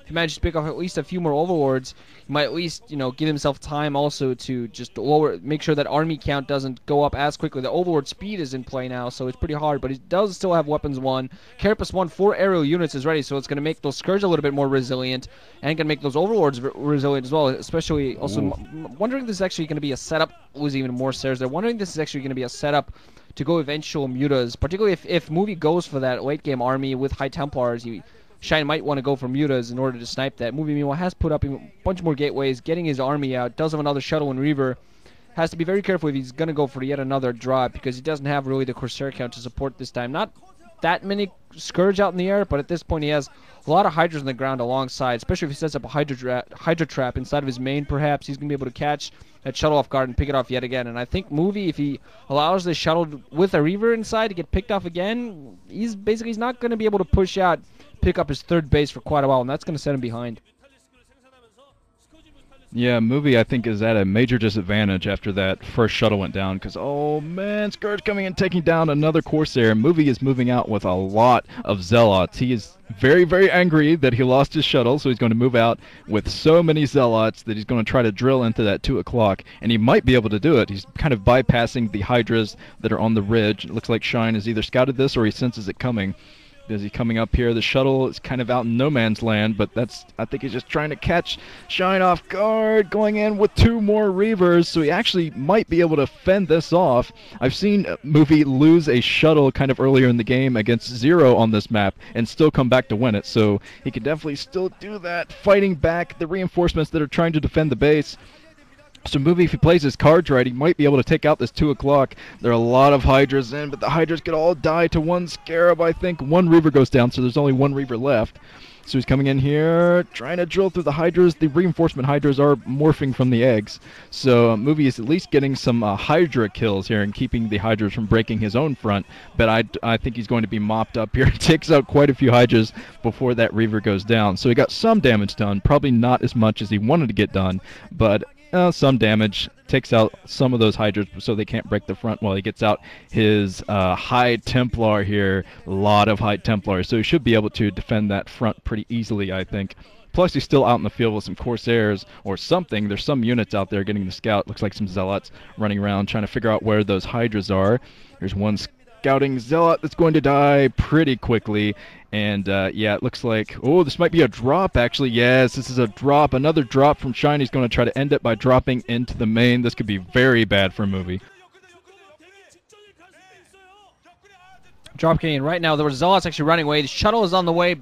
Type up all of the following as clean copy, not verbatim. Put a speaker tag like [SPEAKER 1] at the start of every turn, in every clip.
[SPEAKER 1] if he manages to pick off at least a few more overlords, he might at least, you know, give himself time also to just make sure that army count doesn't go up as quickly. The overlord speed is in play now, so it's pretty hard, but he does still have weapons 1. Carapace 1, 4 aerial units is ready, so it's going to make those Scourge a little bit more resilient, and going to make those overlords resilient as well, especially also wondering if this is actually going to be a setup, losing even more stairs. They're wondering if this is actually going to be a setup to go eventual mutas, particularly if Movie goes for that late game army with High Templars. Shine might want to go for mutas in order to snipe that. Movie, meanwhile, has put up a bunch more gateways, getting his army out, does have another shuttle and Reaver. Has to be very careful if he's going to go for yet another drop, because he doesn't have really the Corsair count to support this time. Not that many Scourge out in the air, but at this point he has a lot of Hydras on the ground alongside, especially if he sets up a Hydra trap inside of his main, perhaps. He's going to be able to catch that shuttle off guard and pick it off yet again. And I think Movie, if he allows the shuttle with a Reaver inside to get picked off again, he's not going to be able to push out, pick up his third base for quite a while, and that's going to set him behind.
[SPEAKER 2] Yeah, Movie, I think, is at a major disadvantage after that first shuttle went down, because, oh man, Scourge coming and taking down another Corsair. Movie is moving out with a lot of Zealots. He is very, very angry that he lost his shuttle, so he's going to move out with so many Zealots that he's going to try to drill into that 2 o'clock, and he might be able to do it. He's kind of bypassing the Hydras that are on the ridge. It looks like Shine has either scouted this or he senses it coming. Is he coming up here? The shuttle is kind of out in no man's land, but I think he's just trying to catch Shine off guard, going in with 2 more Reavers, so he actually might be able to fend this off. I've seen Movie lose a shuttle kind of earlier in the game against Zero on this map and still come back to win it, so he can definitely still do that, fighting back the reinforcements that are trying to defend the base. So Movie, if he plays his cards right, he might be able to take out this 2 o'clock. There are a lot of Hydras in, but the Hydras could all die to 1 Scarab, I think. 1 Reaver goes down, so there's only 1 Reaver left. So he's coming in here, trying to drill through the Hydras. The reinforcement Hydras are morphing from the eggs. So Movie is at least getting some Hydra kills here and keeping the Hydras from breaking his own front. But I think he's going to be mopped up here. Takes out quite a few Hydras before that Reaver goes down. So he got some damage done, probably not as much as he wanted to get done, but some damage. Takes out some of those Hydras so they can't break the front while he gets out his High Templar here. A lot of High Templars, so he should be able to defend that front pretty easily, I think. Plus, he's still out in the field with some Corsairs or something. There's some units out there getting the scout. Looks like some Zealots running around trying to figure out where those Hydras are. There's one scouting Zealot that's going to die pretty quickly. And, yeah, it looks like, oh, this might be a drop, actually. Yes, this is a drop. Another drop from Shine. He's going to try to end it by dropping into the main. This could be very bad for Movie.
[SPEAKER 1] Drop getting in right now. There were Zealots actually running away. The shuttle is on the way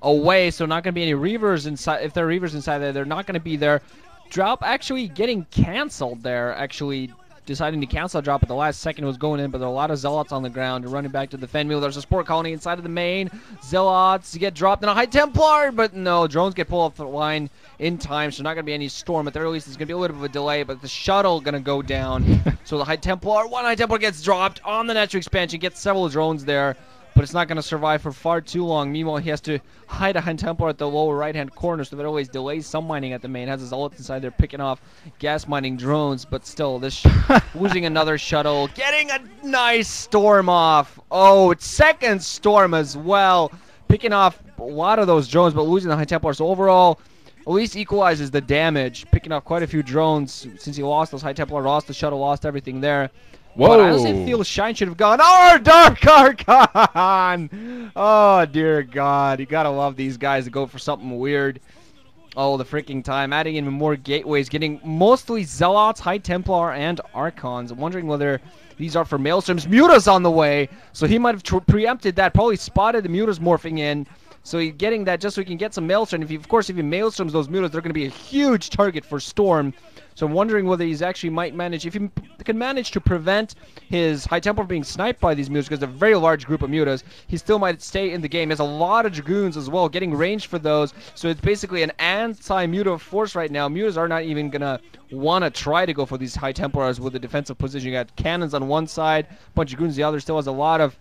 [SPEAKER 1] away, so not going to be any Reavers inside. If there are Reavers inside there, they're not going to be there. Drop actually getting canceled there, actually deciding to cancel a drop at the last second. It was going in, but there are a lot of Zealots on the ground running back to defend me. There's a sport colony inside of the main. Zealots get dropped in a High Templar, but no, drones get pulled off the line in time, so not going to be any storm. At the very least, there's going to be a little bit of a delay, but the shuttle going to go down. So the High Templar, 1 High Templar gets dropped on the natural expansion, gets several drones there, but it's not going to survive for far too long. Meanwhile, he has to hide a High Templar at the lower right-hand corner, so that always delays some mining at the main. Has his Zealots inside there picking off gas mining drones, but still, this losing another shuttle, getting a nice storm off. Oh, it's second storm as well, picking off a lot of those drones, but losing the High Templar. So overall, at least equalizes the damage, picking off quite a few drones since he lost those High Templar, lost the shuttle, lost everything there.
[SPEAKER 2] Whoa.
[SPEAKER 1] But I honestly feel Shine should have gone. Oh, Dark Archon! Oh, dear God. You gotta love these guys to go for something weird. Oh, the freaking time. Adding in more gateways, getting mostly Zealots, High Templar, and Archons. I'm wondering whether these are for Maelstroms. Muta's on the way, so he might have preempted that, probably spotted the Muta's morphing in. So he's getting that just so he can get some Maelstrom. Of course, if he Maelstroms those Mutas, they're going to be a huge target for Storm. So I'm wondering whether he's actually might manage, if he can manage to prevent his High Templar being sniped by these Mutas, because they're a very large group of Mutas, he still might stay in the game. He has a lot of Dragoons as well, getting range for those. So it's basically an anti-Muta force right now. Mutas are not even going to want to try to go for these High Templars with a defensive position. You got cannons on one side, a bunch of Dragoons the other. Still has a lot of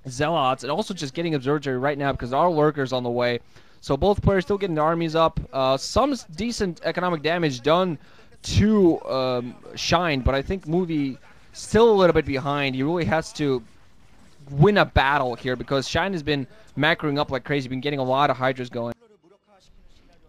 [SPEAKER 1] Zealots, and also just getting Observatory right now because there are lurkers on the way. So both players still getting their armies up. Some decent economic damage done to Shine, but I think Movie still a little bit behind. He really has to win a battle here because Shine has been macroing up like crazy, been getting a lot of Hydras going.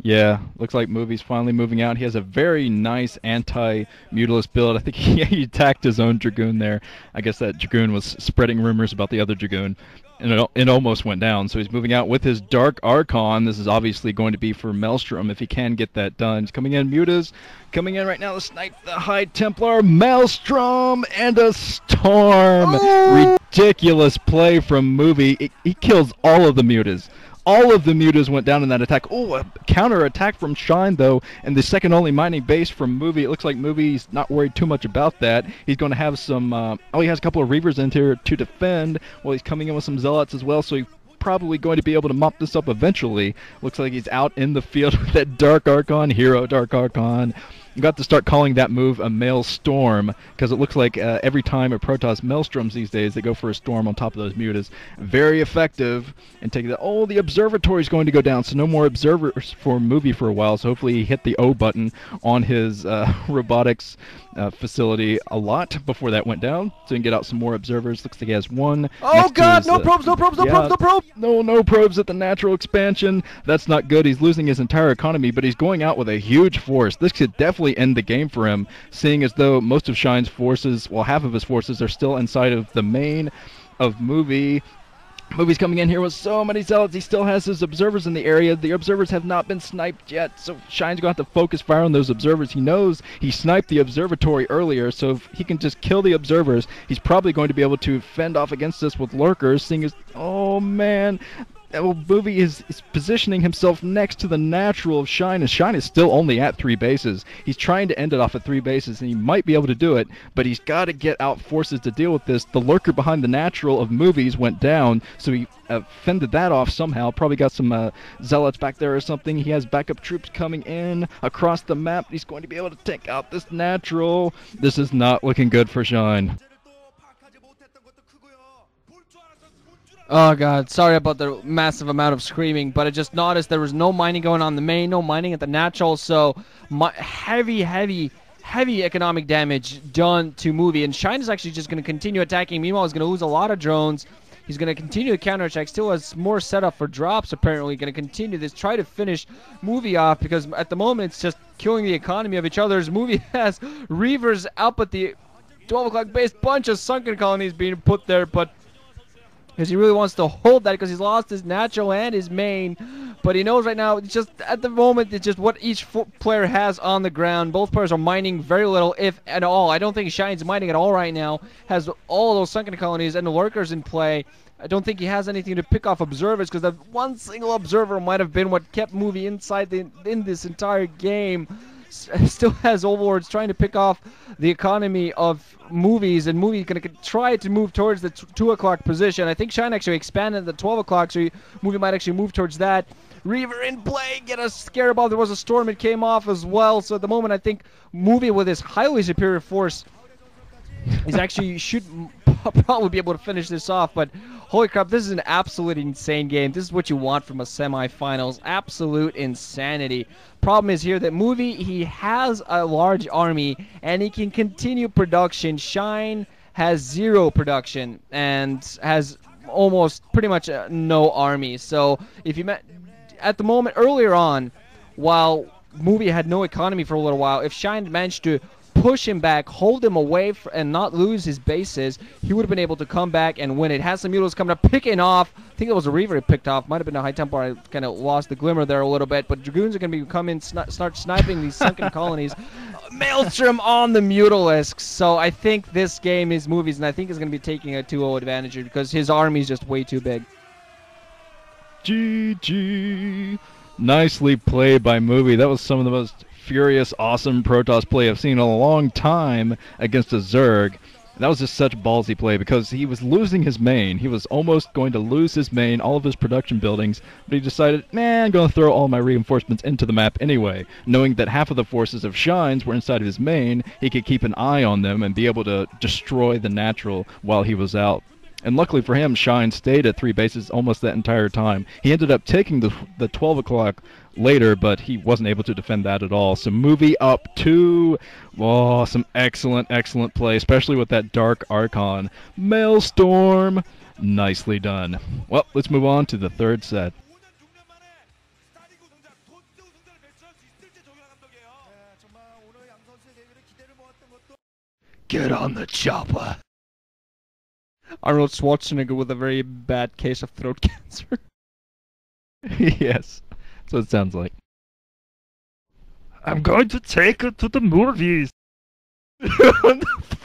[SPEAKER 2] Yeah, looks like Movie's finally moving out. He has a very nice anti-Mutalisk build. I think he attacked his own Dragoon there. I guess that Dragoon was spreading rumors about the other Dragoon, and it almost went down. So he's moving out with his Dark Archon. This is obviously going to be for Maelstrom if he can get that done. He's coming in, Mutas coming in right now to snipe the High Templar. Maelstrom and a Storm.
[SPEAKER 1] Oh!
[SPEAKER 2] Ridiculous play from Movie. He kills all of the Mutas. All of the Mutas went down in that attack. Oh, a counter attack from Shine, though, and the second only mining base from Movie. It looks like Movie's not worried too much about that. He's going to have some... he has a couple of Reavers in here to defend. Well, he's coming in with some Zealots as well, so he's probably going to be able to mop this up eventually. Looks like he's out in the field with that Dark Archon, Hero Dark Archon. You got to start calling that move a Maelstorm, because it looks like every time a Protoss Maelstroms these days, they go for a Storm on top of those Mutas. Very effective. And take that. Oh, the Observatory is going to go down, so no more Observers for Movie for a while. So hopefully he hit the O button on his robotics facility a lot before that went down, so he can get out some more Observers. Looks like he has one.
[SPEAKER 1] Oh God! No probes! No probes! No probes! No probes!
[SPEAKER 2] No probes at the natural expansion. That's not good. He's losing his entire economy, but he's going out with a huge force. This could definitely end the game for him, seeing as though most of Shine's forces, well, half of his forces are still inside of the main of Movie. Movie's coming in here with so many Zealots. He still has his Observers in the area. The Observers have not been sniped yet, so Shine's going to have to focus fire on those Observers. He knows he sniped the Observatory earlier, so if he can just kill the Observers, he's probably going to be able to fend off against this with Lurkers, seeing as... Oh, man. Movie is positioning himself next to the natural of Shine, and Shine is still only at 3 bases. He's trying to end it off at 3 bases, and he might be able to do it, but he's got to get out forces to deal with this. The Lurker behind the natural of Movies went down, so he fended that off somehow. Probably got some Zealots back there or something. He has backup troops coming in across the map. He's going to be able to take out this natural. This is not looking good for Shine.
[SPEAKER 1] Oh God, sorry about the massive amount of screaming, but I just noticed there was no mining going on the main, no mining at the natural, so heavy economic damage done to Movie, and Shine is actually just going to continue attacking. Meanwhile, he's going to lose a lot of drones. He's going to continue to counterattack, still has more setup for drops apparently, going to continue this, try to finish Movie off, because at the moment it's just killing the economy of each other's. Movie has Reavers up at the 12 o'clock base, bunch of sunken colonies being put there, but because he really wants to hold that because he's lost his natural and his main. But he knows right now, it's just at the moment, it's just what each player has on the ground. Both players are mining very little, if at all. I don't think Shine's mining at all right now. Has all those sunken colonies and the Lurkers in play. I don't think he has anything to pick off Observers, because that one single Observer might have been what kept Movie inside in this entire game. Still has Overlords trying to pick off the economy of Movies, and Movie going to try to move towards the 2 o'clock position. I think Shine actually expanded the 12 o'clock, so Movie might actually move towards that. Reaver in play, get a scare ball. There was a storm, it came off as well. So at the moment, I think Movie with his highly superior force is actually should probably be able to finish this off. But holy crap, this is an absolute insane game. This is what you want from a semifinals. Absolute insanity. Problem is here that Movie, he has a large army and he can continue production. Shine has 0 production and has almost pretty much no army. So if you met at the moment earlier on, while Movie had no economy for a little while, if Shine managed to push him back, hold him away and not lose his bases, he would have been able to come back and win it. Has some Mutalisk coming up, picking off. I think it was a Reaver he picked off. Might have been a High Templar. I kind of lost the glimmer there a little bit. But Dragoons are going to be coming, start sniping these sunken colonies. Maelstrom on the Mutalisk. So I think this game is Movies, and I think he's going to be taking a 2-0 advantage here because his army is just way too big.
[SPEAKER 2] GG. Nicely played by Movie. That was some of the most furious, awesome Protoss play I've seen in a long time against a Zerg. That was just such ballsy play because he was losing his main. He was almost going to lose his main, all of his production buildings, but he decided, man, I'm going to throw all my reinforcements into the map anyway. Knowing that half of the forces of Shines were inside of his main, he could keep an eye on them and be able to destroy the natural while he was out. And luckily for him, Shine stayed at 3 bases almost that entire time. He ended up taking the 12 o'clock later, but he wasn't able to defend that at all. So Movie up 2. Oh, some excellent play, especially with that Dark Archon. Maelstorm. Nicely done. Well, let's move on to the third set. Get on the chopper.
[SPEAKER 1] Arnold Schwarzenegger with a very bad case of throat cancer.
[SPEAKER 2] Yes, that's what it sounds like.
[SPEAKER 3] I'm going to take her to the movies.
[SPEAKER 1] What the